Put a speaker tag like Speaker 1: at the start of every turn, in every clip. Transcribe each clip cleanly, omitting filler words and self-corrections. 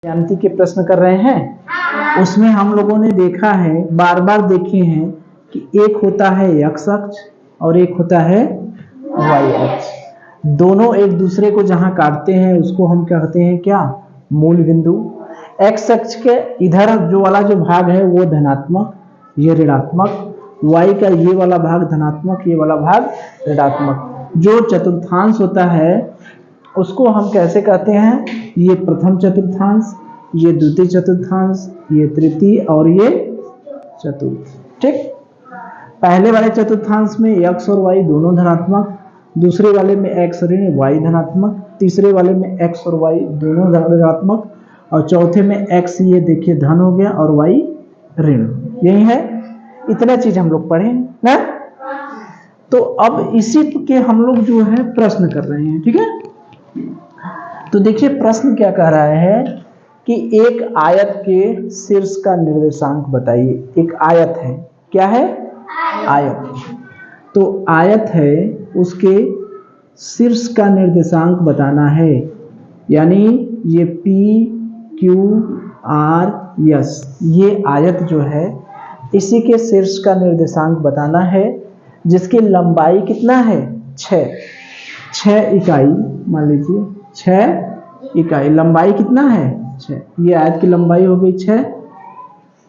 Speaker 1: ज्यामिति के प्रश्न कर रहे हैं। उसमें हम लोगों ने देखा है, बार बार देखे हैं कि एक होता है x अक्ष और एक होता है y अक्ष। दोनों एक दूसरे को जहां काटते हैं उसको हम कहते हैं क्या? मूल बिंदु। x अक्ष के इधर जो वाला जो भाग है वो धनात्मक, ये ऋणात्मक। y का ये वाला भाग धनात्मक, ये वाला भाग ऋणात्मक। जो चतुर्थांश होता है उसको हम कैसे कहते हैं? ये प्रथम चतुर्थांश, ये द्वितीय चतुर्थांश, ये तृतीय और ये चतुर्थ। ठीक। पहले वाले चतुर्थांश में x और y दोनों धनात्मक, दूसरे वाले में x ऋण y धनात्मक, तीसरे वाले में x और y दोनों धनात्मक, और चौथे में x ये देखिए धन हो गया और y ऋण। यही है, इतना चीज हम लोग पढ़े ना। तो अब इसी के हम लोग जो है प्रश्न कर रहे हैं। ठीक है, तो देखिए प्रश्न क्या कह रहा है कि एक आयत के शीर्ष का निर्देशांक बताइए। एक आयत है, क्या है? आयत। तो आयत है, उसके शीर्ष का निर्देशांक बताना है। यानी ये P, Q, R, S, ये आयत जो है इसी के शीर्ष का निर्देशांक बताना है, जिसकी लंबाई कितना है? 6 इकाई। मान लीजिए 6 इकाई। लंबाई कितना है? 6। ये आयत की लंबाई हो गई 6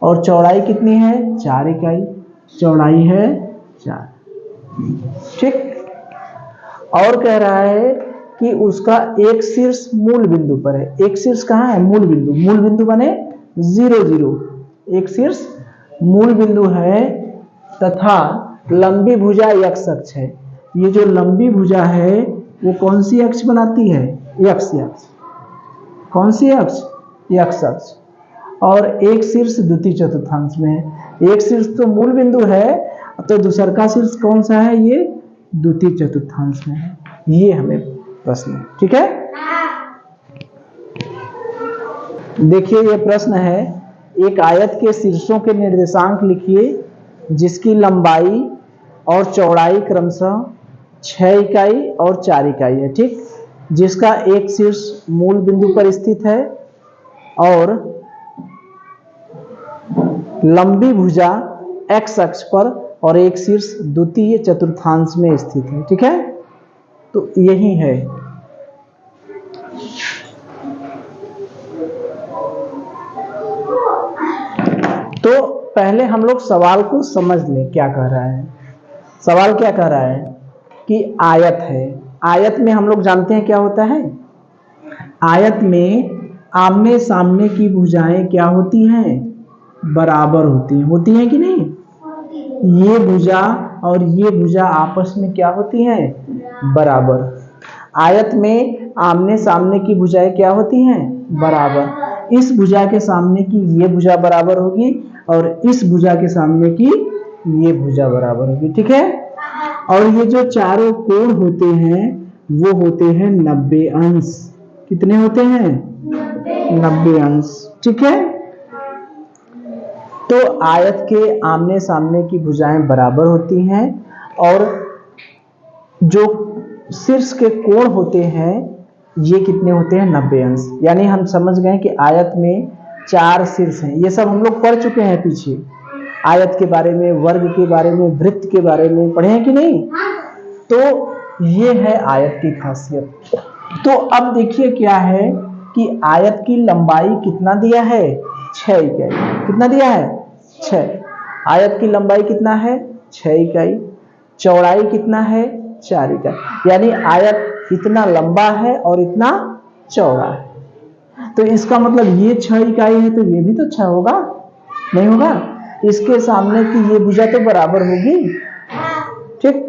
Speaker 1: और चौड़ाई कितनी है? 4 इकाई। चौड़ाई है 4। ठीक। और कह रहा है कि उसका एक शीर्ष मूल बिंदु पर है। एक शीर्ष कहाँ है? मूल बिंदु। मूल बिंदु बने 0 0। एक शीर्ष मूल बिंदु है तथा लंबी भुजा x अक्ष है। ये जो लंबी भुजा है वो कौन सी अक्ष बनाती है? x अक्ष। कौन सी अक्ष? x अक्ष। और एक शीर्ष द्वितीय चतुर्थांश में है। एक शीर्ष तो मूल बिंदु है, तो दूसरा का शीर्ष कौन सा है? ये द्वितीय चतुर्थांश में है। ये हमें प्रश्न है। ठीक है, देखिए ये प्रश्न है, एक आयत के शीर्षों के निर्देशांक लिखिए जिसकी लंबाई और चौड़ाई क्रमशः 6 इकाई और 4 इकाई है। ठीक। जिसका एक शीर्ष मूल बिंदु पर स्थित है और लंबी भुजा x अक्ष पर और एक शीर्ष द्वितीय चतुर्थांश में स्थित है। ठीक है, तो यही है। तो पहले हम लोग सवाल को समझ लें क्या कह रहा है। सवाल क्या कह रहा है कि आयत है। आयत में हम लोग जानते हैं क्या होता है? आयत में आमने सामने की भुजाएं क्या होती हैं? बराबर होती हैं। होती हैं कि नहीं? ये भुजा और ये भुजा आपस में क्या होती हैं? बराबर। आयत में आमने सामने की भुजाएं क्या होती हैं? बराबर। इस भुजा के सामने की ये भुजा बराबर होगी और इस भुजा के सामने की ये भुजा बराबर होगी। ठीक है, और ये जो चारों कोण होते हैं वो होते हैं 90 अंश। कितने होते हैं? 90 अंश। ठीक है, तो आयत के आमने सामने की भुजाएं बराबर होती हैं और जो शीर्ष के कोण होते हैं ये कितने होते हैं? 90 अंश। यानी हम समझ गए कि आयत में 4 शीर्ष हैं। ये सब हम लोग पढ़ चुके हैं पीछे। आयत के बारे में, वर्ग के बारे में, वृत्त के बारे में पढ़े हैं कि नहीं? तो ये है आयत की खासियत। तो अब देखिए क्या है कि आयत की लंबाई कितना दिया है? 6 इकाई। कितना दिया है? 6। आयत की लंबाई कितना है? 6 इकाई। चौड़ाई कितना है? 4 इकाई। यानी आयत इतना लंबा है और इतना चौड़ा है। तो इसका मतलब ये 6 इकाई है तो ये भी तो 6 होगा, नहीं होगा? इसके सामने की ये भुजा तो बराबर होगी। ठीक।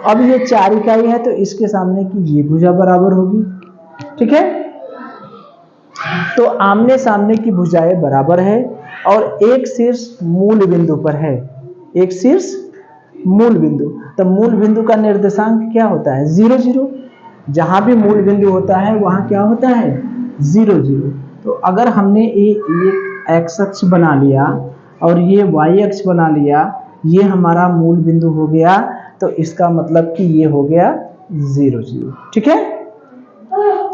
Speaker 1: अब ये 4 इकाई है तो इसके सामने की ये भुजा बराबर होगी। ठीक है, तो आमने सामने की भुजाएं बराबर है और एक शीर्ष मूल बिंदु पर है। एक शीर्ष मूल बिंदु। तो मूल बिंदु का निर्देशांक क्या होता है? 0 0। जहां भी मूल बिंदु होता है वहां क्या होता है? 0 0। तो अगर हमने एक x अक्ष बना लिया और ये y अक्ष बना लिया, ये हमारा मूल बिंदु हो गया, तो इसका मतलब कि ये हो गया 0 0। ठीक है,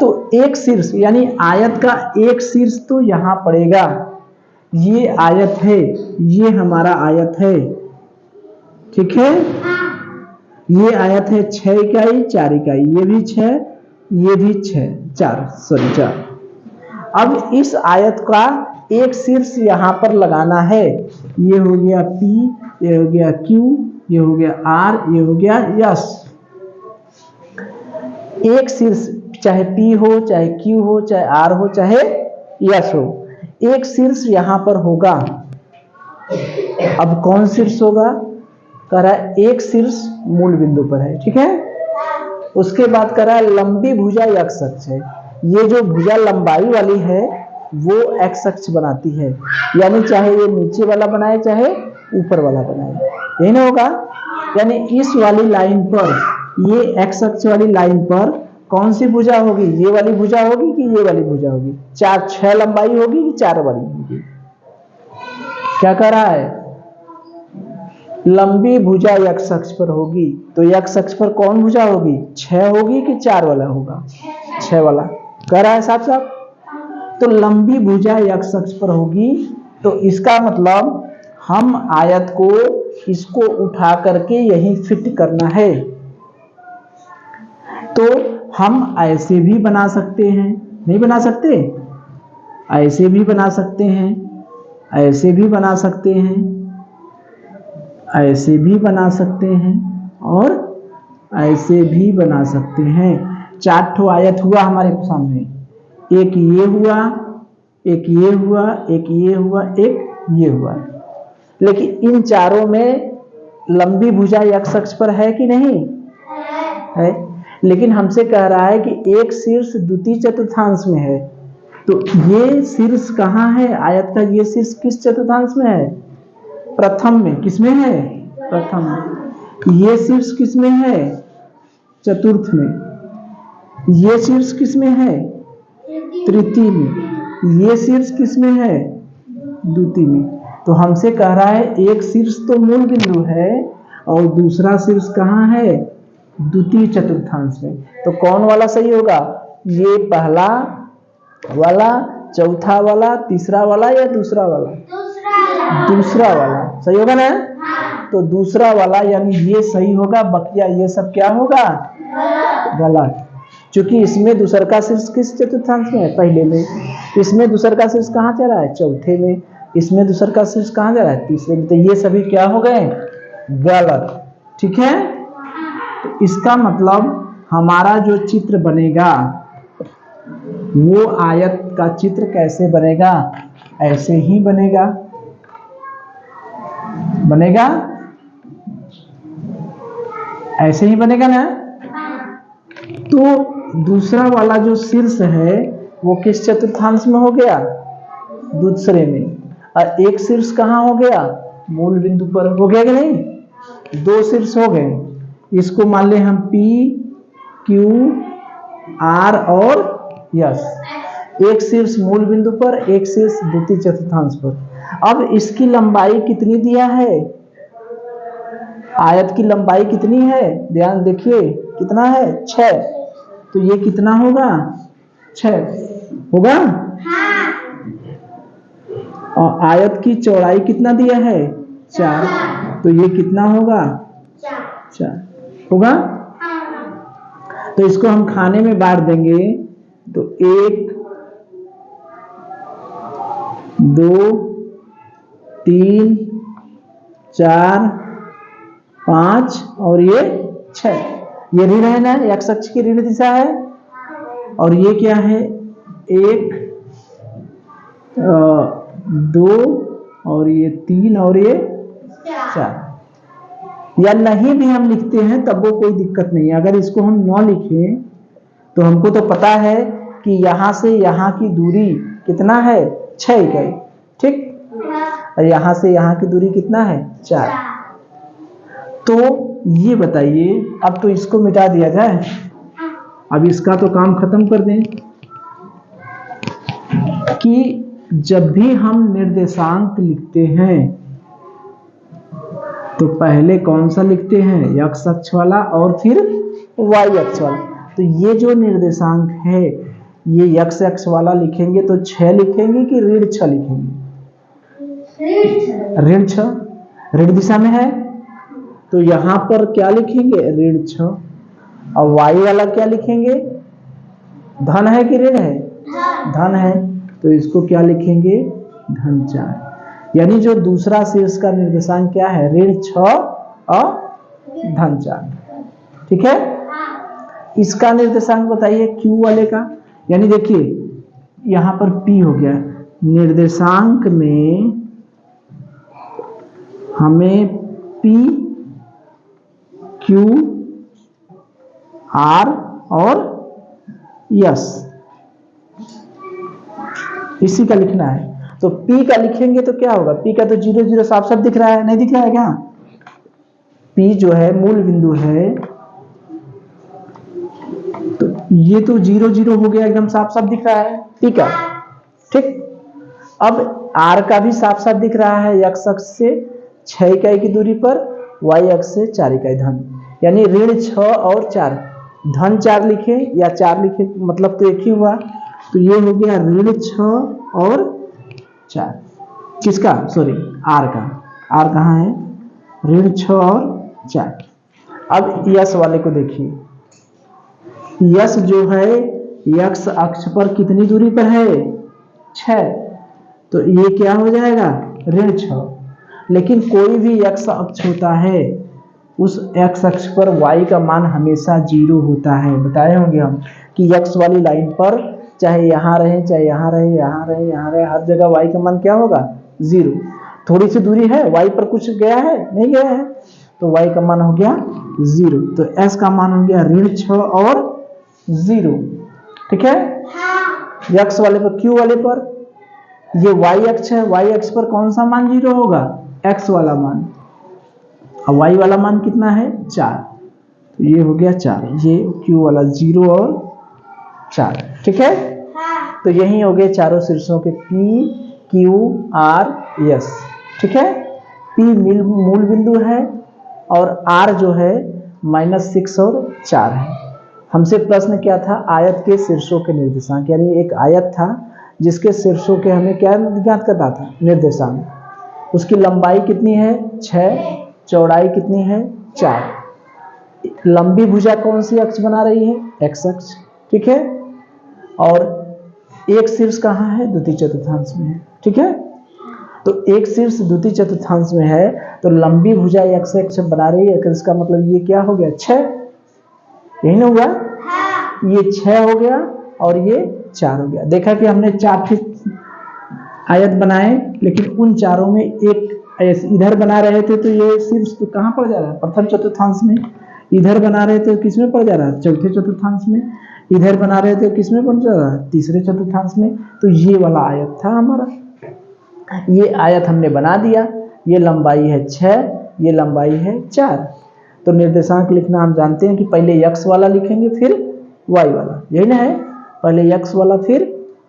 Speaker 1: तो एक शीर्ष यानी आयत का एक शीर्ष तो यहाँ पड़ेगा। ये आयत है, ये हमारा आयत है, ठीक है। ये आयत है 6 इकाई 4 इकाई, ये भी 6, ये भी 6, 4। अब इस आयत का एक शीर्ष यहाँ पर लगाना है। ये हो गया P, ये हो गया Q, ये हो गया R, ये हो गया S। एक शीर्ष चाहे P हो, चाहे Q हो, चाहे R हो, चाहे S हो, एक शीर्ष यहाँ पर होगा। अब कौन शीर्ष होगा? कह रहा है एक शीर्ष मूल बिंदु पर है, ठीक है। उसके बाद कह रहा है लंबी भुजा x अक्ष है। ये जो भुजा लंबाई वाली है वो x अक्ष बनाती है, यानी चाहे ये नीचे वाला बनाए चाहे ऊपर वाला बनाए, यही ना होगा। यानी इस वाली लाइन पर, ये x अक्ष वाली लाइन पर कौन सी भुजा होगी? ये वाली भुजा होगी कि ये वाली भुजा होगी? 6 लंबाई होगी कि 4 वाली होगी? क्या कह रहा है? लंबी भुजा x अक्ष पर होगी। तो x अक्ष पर कौन भुजा होगी? 6 होगी कि 4 वाला होगा? 6 वाला। कह रहा है साफ साफ। तो लंबी भुजा x अक्ष पर होगी, तो इसका मतलब हम आयत को इसको उठा करके यही फिट करना है। तो हम ऐसे भी बना सकते हैं, नहीं बना सकते? ऐसे भी बना सकते हैं, ऐसे भी बना सकते हैं, ऐसे भी बना सकते हैं और ऐसे भी बना सकते हैं। 4 ठो आयत हुआ हमारे सामने। एक ये हुआ, एक ये हुआ, एक ये हुआ, एक ये हुआ। लेकिन इन चारों में लंबी भुजा x अक्ष पर है कि नहीं है? लेकिन हमसे कह रहा है कि एक शीर्ष द्वितीय चतुर्थांश में है। तो ये शीर्ष कहाँ है? आयत का ये शीर्ष किस चतुर्थांश में है? प्रथम में। किसमें है? प्रथम में। ये शीर्ष किसमें है? चतुर्थ में। ये शीर्ष किसमें है? तृतीय में। ये शीर्ष किसमें है? द्वितीय में। तो हमसे कह रहा है एक शीर्ष तो मूल बिंदु है और दूसरा शीर्ष कहाँ है? द्वितीय चतुर्थांश में। तो कौन वाला सही होगा? ये पहला वाला, चौथा वाला, तीसरा वाला या दूसरा वाला? दूसरा वाला सही होगा ना। तो दूसरा वाला यानी ये सही होगा, बकिया ये सब क्या होगा? गलत। क्योंकि इसमें दूसर का शीर्ष किस चतुर्थांश में है? पहले में। इसमें दूसर का शीर्ष कहाँ जा रहा है? चौथे में। इसमें दूसर का शीर्ष कहाँ जा रहा है? तीसरे में। तो ये सभी क्या हो गए? गलत, ठीक है। तो इसका मतलब हमारा जो चित्र बनेगा वो आयत का चित्र कैसे बनेगा? ऐसे ही बनेगा, बनेगा ऐसे ही बनेगा ना। तो दूसरा वाला जो शीर्ष है वो किस चतुर्थांश में हो गया? दूसरे में। और एक शीर्ष कहाँ हो गया? मूल बिंदु पर हो गया कि नहीं? 2 शीर्ष हो गए। इसको मान ले हम P, Q, R और S। एक शीर्ष मूल बिंदु पर, एक शीर्ष द्वितीय चतुर्थांश पर। अब इसकी लंबाई कितनी दिया है? आयत की लंबाई कितनी है? ध्यान देखिए कितना है? 6। तो ये कितना होगा? 6 होगा। और आयत की चौड़ाई कितना दिया है? 4। तो ये कितना होगा? 4 होगा। तो इसको हम खाने में बांट देंगे। तो 1, 2, 3, 4, 5 और ये 6। ये ऋण है ना, x अक्ष की ऋण दिशा है। और ये क्या है? 1, 2 और ये 3 और ये 4। या नहीं भी हम लिखते हैं तब वो कोई दिक्कत नहीं है। अगर इसको हम 9 लिखें तो हमको तो पता है कि यहाँ से यहाँ की दूरी कितना है? 6 इकाई, ठीक। और यहाँ से यहाँ की दूरी कितना है? 4। तो ये बताइए, अब तो इसको मिटा दिया जाए। अब इसका तो काम खत्म कर दें कि जब भी हम निर्देशांक लिखते हैं तो पहले कौन सा लिखते हैं? x अक्ष वाला और फिर y अक्ष वाला। तो ये जो निर्देशांक है ये यक्स एक्स वाला लिखेंगे तो 6 लिखेंगे कि ऋण 6 लिखेंगे? ऋण 6, ऋण दिशा में है तो यहां पर क्या लिखेंगे? ऋण 6। और y वाला क्या लिखेंगे? धन है कि ऋण है? धन है, तो इसको क्या लिखेंगे? धन 4। यानी जो दूसरा शीर्ष का निर्देशांक क्या है? ऋण 6 और धन 4। ठीक है, इसका निर्देशांक बताइए Q वाले का। यानी देखिए यहां पर P हो गया, निर्देशांक में हमें P Q R और S इसी का लिखना है। तो P का लिखेंगे तो क्या होगा? P का तो 0 0 साफ साफ दिख रहा है, नहीं दिख रहा है क्या? P जो है मूल बिंदु है, तो ये तो 0 0 हो गया, एकदम साफ साफ दिख रहा है P का। ठीक, अब R का भी साफ साफ दिख रहा है, x अक्ष से 6 इकाई की दूरी पर, y अक्ष से 4 इकाई धन। यानी ऋण 6 और 4, धन 4 लिखे या 4 लिखे, मतलब तो एक ही हुआ। तो ये हो गया ऋण 6 और 4। किसका? सॉरी R का। R कहाँ है? ऋण 6 और 4। अब यस वाले को देखिए, यस जो है यक्स अक्ष पर कितनी दूरी पर है? 6। तो ये क्या हो जाएगा? ऋण 6। लेकिन कोई भी यक्स अक्ष होता है, उस एक्स अक्ष पर y का मान हमेशा 0 होता है। बताए होंगे हम कि यक्स वाली लाइन पर चाहे यहाँ रहे, चाहे यहाँ रहे, यहाँ रहे, यहाँ रहे, हर जगह y का मान क्या होगा? 0। थोड़ी सी दूरी है, y पर कुछ गया है? नहीं गया है, तो y का मान हो गया 0। तो s का मान हो गया ऋण 6 और 0। ठीक है, यक्स वाले पर। Q वाले पर ये y अक्ष है, y अक्ष पर कौन सा मान 0 होगा? x वाला मान। और y वाला मान कितना है? 4। तो ये हो गया 4, ये Q वाला 0 और 4। ठीक है, तो यही हो गए चारों शीर्षों के P Q R S। ठीक है, P मूल बिंदु है और R जो है -6 और 4 है। हमसे प्रश्न क्या था? आयत के शीर्षों के निर्देशांक। यानी एक आयत था जिसके शीर्षों के हमें क्या ज्ञात करना था? निर्देशांक। उसकी लंबाई कितनी है? 6, चौड़ाई कितनी है? 4। लंबी भुजा कौन सी अक्ष बना रही है? एक्स अक्ष। ठीक है, और एक शीर्ष कहाँ है? द्वितीय चतुर्थांश में है। ठीक है, तो एक शीर्ष द्वितीय चतुर्थांश में है, तो लंबी भुजा एक्स अक्ष बना रही है, इसका मतलब ये क्या हो गया? 6। यही ना हुआ? ये 6 हो गया और ये 4 हो गया। देखा कि हमने 4 आयत बनाए, लेकिन उन चारों में एक इधर बना रहे थे तो ये शीर्ष तो कहाँ पड़ जा रहा है? प्रथम चतुर्थांश में। इधर बना रहे थे किसमें पड़ जा रहा है? चौथे चतुर्थांश में। इधर बना रहे थे किसमें पड़ जा रहा है? तीसरे चतुर्थांश में। तो ये वाला आयत था हमारा, ये आयत हमने बना दिया। ये लंबाई है 6, ये लंबाई है 4। तो निर्देशांक लिखना हम जानते हैं कि पहले x वाला लिखेंगे फिर y वाला, यही ना है? पहले x वाला फिर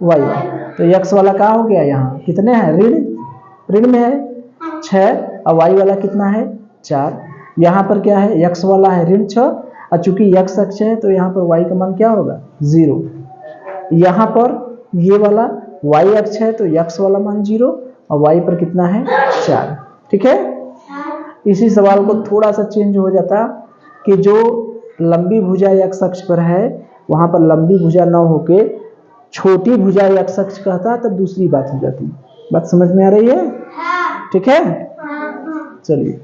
Speaker 1: y वाला। तो x वाला क्या हो गया? यहाँ कितने हैं? ऋण में है 6, और y वाला कितना है? 4। यहाँ पर क्या है? x वाला है ऋण 6, और चूंकि x अक्ष है तो यहाँ पर y का मान क्या होगा? 0। यहाँ पर ये वाला y अक्ष है तो x वाला मान 0, और y पर कितना है? 4। ठीक है, इसी सवाल को थोड़ा सा चेंज हो जाता कि जो लंबी भुजा x अक्ष पर है वहां पर लंबी भुजा न होके छोटी भुजा x अक्ष कहता, तब दूसरी बात हो जाती। बात समझ में आ रही है? ठीक है, चलिए।